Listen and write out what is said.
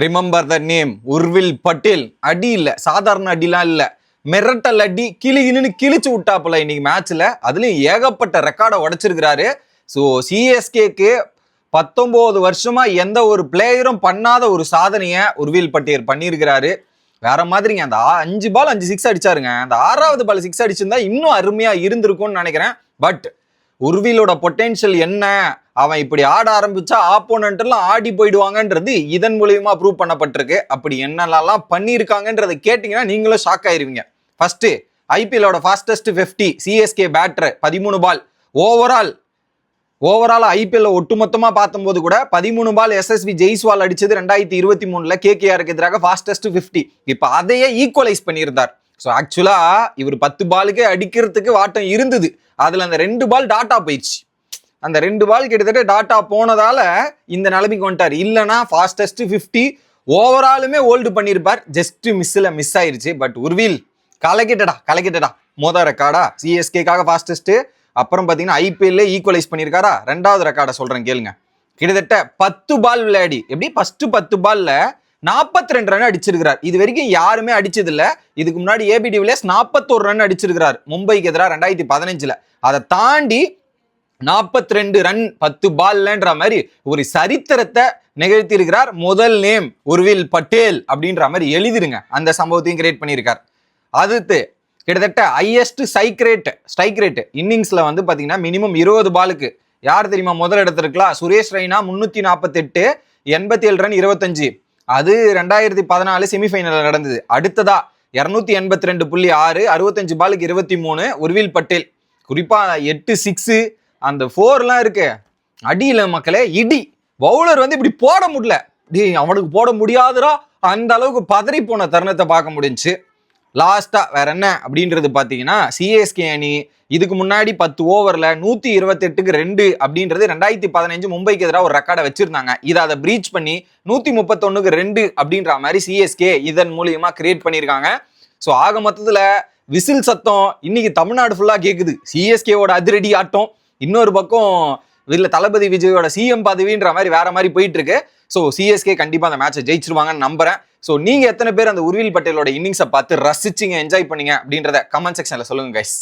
Remember the name Urvil Patel. அடி இல்லை, சாதாரண அடிலாம் இல்லை, மிரட்டல் அடி, கிளின்னு கிழிச்சு விட்டாப்புல இன்னைக்கு மேட்ச்ல. அதுலயும் ஏகப்பட்ட ரெக்கார்டை உடைச்சிருக்கிறாரு. ஸோ சிஎஸ்கேக்கு 19 வருஷமா எந்த ஒரு பிளேயரும் பண்ணாத ஒரு சாதனையை உர்வில் பட்டேல் பண்ணியிருக்கிறாரு. வேற மாதிரிங்க. அந்த 5 பால் 5 6 அடிச்சாருங்க. அந்த 6வது பால் 6 அடிச்சிருந்தா இன்னும் அருமையா இருந்திருக்கும்னு நினைக்கிறேன். பட் உர்விலோட பொட்டென்ஷியல் என்ன, அவன் இப்படி ஆட ஆரம்பிச்சா ஆப்போனன்ட் எல்லாம் ஆடி போயிடுவாங்கன்றது இதன் மூலியமா ப்ரூவ் பண்ணப்பட்டிருக்கு. அப்படி என்னெல்லாம் பண்ணியிருக்காங்கன்றதை கேட்டீங்கன்னா நீங்களும் ஷாக் ஆயிருவீங்க. ஃபர்ஸ்ட் ஐபிஎலோட fastest 50 CSK batter 13 ball. Overall IPL ஒட்டுமொத்தமா பார்த்தும்போது கூட 13 பால் எஸ்எஸ்வி ஜெய்ஸ்வால் அடிச்சது 2023 கேகேஆருக்கு எதிராக ஃபாஸ்டஸ்ட் 50. இப்ப அதையே ஈக்குவலைஸ் பண்ணியிருந்தார். ஸோ ஆக்சுவலா இவர் 10 பாலுக்கே அடிக்கிறதுக்கு வாட்டம் இருந்தது. அதுல அந்த 2 பால் டாட்டா போயிடுச்சு. அந்த 2 பால் கிட்டத்தட்ட டாட்டா போனதால இந்த நிலைமைக்கு வந்துட்டார். இல்லைன்னா ஃபாஸ்டஸ்ட் 50 ஓவராலுமே ஹோல்டு பண்ணியிருப்பார். ஜஸ்ட் மிஸ் ஆயிருச்சு. பட் உர்வில் கலக்கிட்டடா. மொதல் ரெக்கார்டா சிஎஸ்கேக்காக ஃபாஸ்டஸ்ட். அப்புறம் பார்த்தீங்கன்னா ஐபிஎல்ல ஈக்குவலைஸ் பண்ணியிருக்காரா. 2வது ரெக்கார்டை சொல்றேன் கேளுங்க. கிட்டத்தட்ட 10 பால் விளையாடி எப்படி ஃபர்ஸ்ட் 10 பால்ல 42 ரன் அடிச்சிருக்கிறார். இது வரைக்கும் யாருமே அடிச்சது இல்ல. இதுக்கு முன்னாடி ஏபி டிவிலியர்ஸ் 41 ரன் அடிச்சிருக்கிறார் மும்பைக்கு எதிராக 2015. அதை தாண்டி 42 ரன் 10 பால்லன்ற மாதிரி ஒரு சரித்திரத்தை நிகழ்த்தி இருக்கிறார். முதல் நேம் உர்வில் பட்டேல் அப்படின்ற மாதிரி எழுதிருங்க. அந்த சம்பவத்தையும் கிரியேட் பண்ணியிருக்கார். அடுத்து கிட்டத்தட்ட ஹையஸ்ட் ஸ்ட்ரைக் ரேட் இன்னிங்ஸ்ல வந்து பாத்தீங்கன்னா மினிமம் 20 பாலுக்கு யார் தெரியுமா முதல் இடத்திருக்கலாம்? சுரேஷ் ரெய்னா 348, 87 ரன் 25. அது 2014 செமிஃபைனல் நடந்தது. அடுத்ததா 282.6, 65 பாலுக்கு 23 உர்வில் பட்டேல். குறிப்பா 8 6 அந்த 4 இருக்கு. அடியில மக்களே இடி. பவுலர் வந்து இப்படி போட முடியல. அவனுக்கு போட முடியாதுரா, அந்த அளவுக்கு பதறி போன தருணத்தை பார்க்க முடிஞ்சு. லாஸ்டா வேற என்ன அப்படின்றது பாத்தீங்கன்னா சிஎஸ்கே அணி இதுக்கு முன்னாடி 10 ஓவர்ல 128க்கு 2 அப்படின்றது 2015 மும்பைக்கு எதிராக ஒரு ரெக்கார்டை வச்சிருந்தாங்க. இதை அதை பிரீச் பண்ணி 131க்கு 2 அப்படின்ற மாதிரி சிஎஸ்கே இதன் மூலியமா கிரியேட் பண்ணியிருக்காங்க. ஸோ ஆக மொத்தத்துல விசில் சத்தம் இன்னைக்கு தமிழ்நாடு ஃபுல்லா கேக்குது. சிஎஸ்கேவோட அதிரடி ஆட்டம். இன்னொரு பக்கம் இதுல தளபதி விஜயோட சிஎம் பதவின்ற மாதிரி வேற மாதிரி போயிட்டு இருக்கு. ஸோ சிஎஸ்கே கண்டிப்பா அந்த மேட்சை ஜெயிச்சிருவாங்கன்னு நம்புறேன். ஸோ நீங்க எத்தனை பேர் அந்த உர்வில் பட்டேலோட இன்னிங்ஸை பார்த்து ரசிச்சிங்க, என்ஜாய் பண்ணீங்க அப்படின்றத கமெண்ட் செக்ஷன்ல சொல்லுங்க கைஸ்.